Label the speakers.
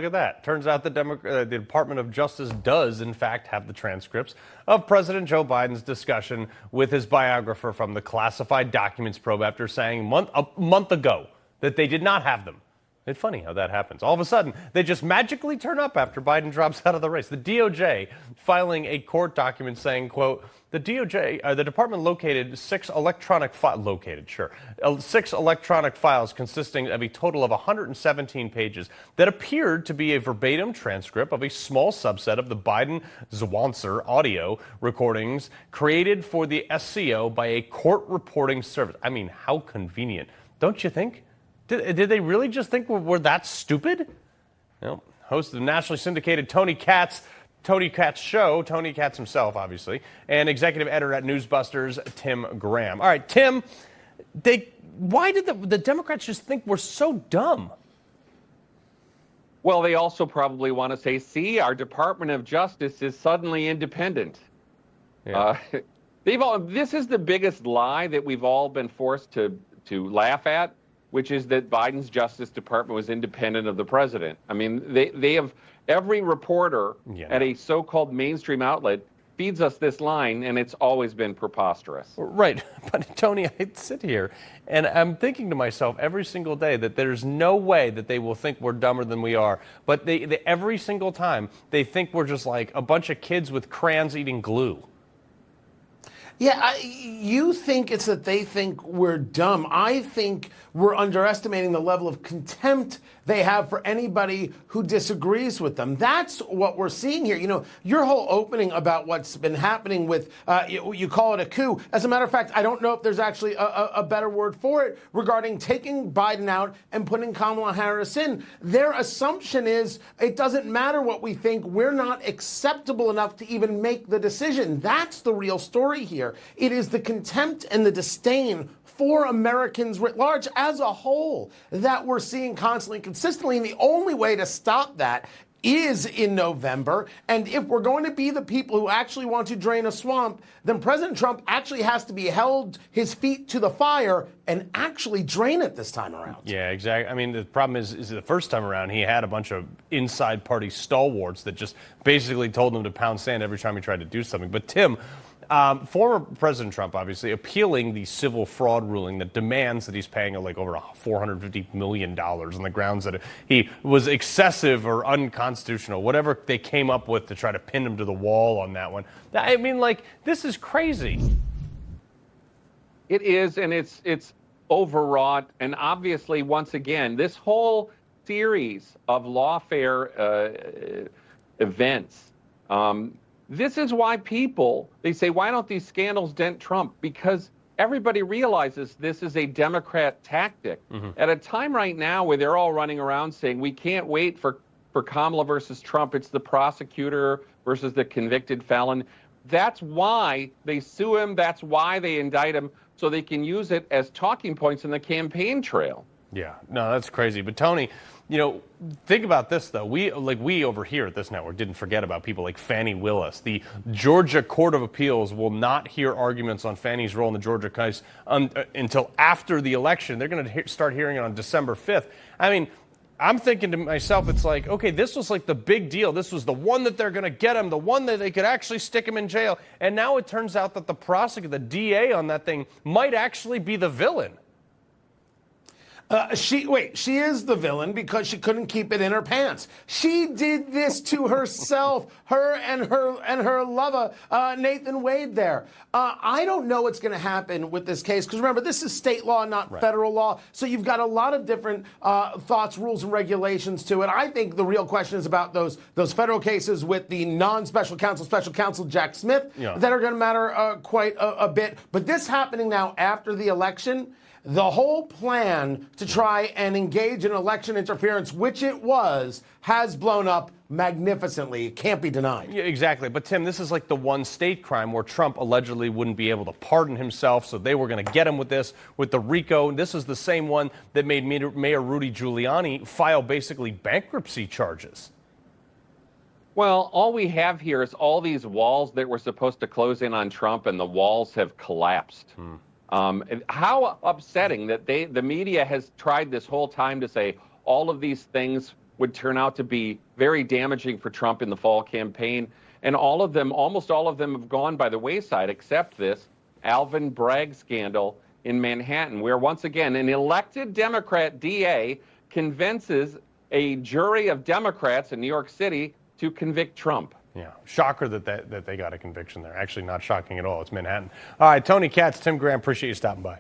Speaker 1: Look at that. Turns out the Department of Justice does, in fact, have the transcripts of President Joe Biden's discussion with his biographer from the classified documents probe after saying a month ago that they did not have them. It's funny how that happens. All of a sudden, they just magically turn up after Biden drops out of the race. The DOJ filing a court document saying, quote, the department located six electronic files consisting of a total of 117 pages that appeared to be a verbatim transcript of a small subset of the Biden-Zwanzer audio recordings created for the SCO by a court reporting service. I mean, how convenient, don't you think? Did they really just think we're that stupid? Well, host of the nationally syndicated Tony Katz show, Tony Katz himself, obviously, and executive editor at Newsbusters, Tim Graham. All right, Tim, why did the Democrats just think we're so dumb?
Speaker 2: Well, they also probably want to say, see, our Department of Justice is suddenly independent. Yeah. This is the biggest lie that we've all been forced to laugh at, which is that Biden's Justice Department was independent of the president. I mean, they have every reporter at a so-called mainstream outlet feeds us this line, and it's always been preposterous.
Speaker 1: Right. But, Tony, I sit here, and I'm thinking to myself every single day that there's no way that they will think we're dumber than we are. But they every single time, they think we're just like a bunch of kids with crayons eating glue.
Speaker 3: Yeah, you think it's that they think we're dumb. I think we're underestimating the level of contempt they have for anybody who disagrees with them. That's what we're seeing here. You know, your whole opening about what's been happening with, you call it a coup. As a matter of fact, I don't know if there's actually a better word for it regarding taking Biden out and putting Kamala Harris in. Their assumption is it doesn't matter what we think. We're not acceptable enough to even make the decision. That's the real story here. It is the contempt and the disdain for Americans writ large as a whole that we're seeing constantly, consistently. And the only way to stop that is in November. And if we're going to be the people who actually want to drain a swamp, then President Trump actually has to be held his feet to the fire and actually drain it this time around.
Speaker 1: Yeah, exactly. I mean, the problem is the first time around, he had a bunch of inside party stalwarts that just basically told him to pound sand every time he tried to do something. But Tim, former President Trump, obviously, appealing the civil fraud ruling that demands that he's paying like over $450 million on the grounds that he was excessive or unconstitutional, whatever they came up with to try to pin him to the wall on that one. I mean, like, this is crazy.
Speaker 2: It is, and it's overwrought. And obviously, once again, this whole series of lawfare events, this is why they say, why don't these scandals dent Trump? Because everybody realizes this is a Democrat tactic. Mm-hmm. At a time right now where they're all running around saying, we can't wait for Kamala versus Trump, it's the prosecutor versus the convicted felon. That's why they sue him. That's why they indict him, so they can use it as talking points in the campaign trail.
Speaker 1: Yeah, no, that's crazy. But Tony, you know, think about this, though. We over here at this network didn't forget about people like Fani Willis. The Georgia Court of Appeals will not hear arguments on Fani's role in the Georgia case until after the election. They're going to start hearing it on December 5th. I mean, I'm thinking to myself, it's like, okay, this was like the big deal. This was the one that they're going to get him, the one that they could actually stick him in jail. And now it turns out that the prosecutor, the DA on that thing, might actually be the villain.
Speaker 3: She is the villain because she couldn't keep it in her pants. She did this to herself, her and her lover, Nathan Wade there. I don't know what's going to happen with this case because remember, this is state law, not federal law. So you've got a lot of different thoughts, rules, and regulations to it. I think the real question is about those federal cases with the non-special counsel, special counsel Jack Smith that are going to matter quite a bit. But this happening now after the election, the whole plan to try and engage in election interference, which it was, has blown up magnificently. It can't be denied.
Speaker 1: Yeah, exactly. But, Tim, this is like the one state crime where Trump allegedly wouldn't be able to pardon himself, so they were going to get him with this, with the RICO. This is the same one that made Mayor Rudy Giuliani file basically bankruptcy charges.
Speaker 2: Well, all we have here is all these walls that were supposed to close in on Trump, and the walls have collapsed. How upsetting that the media has tried this whole time to say all of these things would turn out to be very damaging for Trump in the fall campaign. And all of them, almost all of them, have gone by the wayside, except this Alvin Bragg scandal in Manhattan, where once again an elected Democrat DA convinces a jury of Democrats in New York City to convict Trump.
Speaker 1: Yeah, shocker that they got a conviction there. Actually, not shocking at all. It's Manhattan. All right, Tony Katz, Tim Graham, appreciate you stopping by.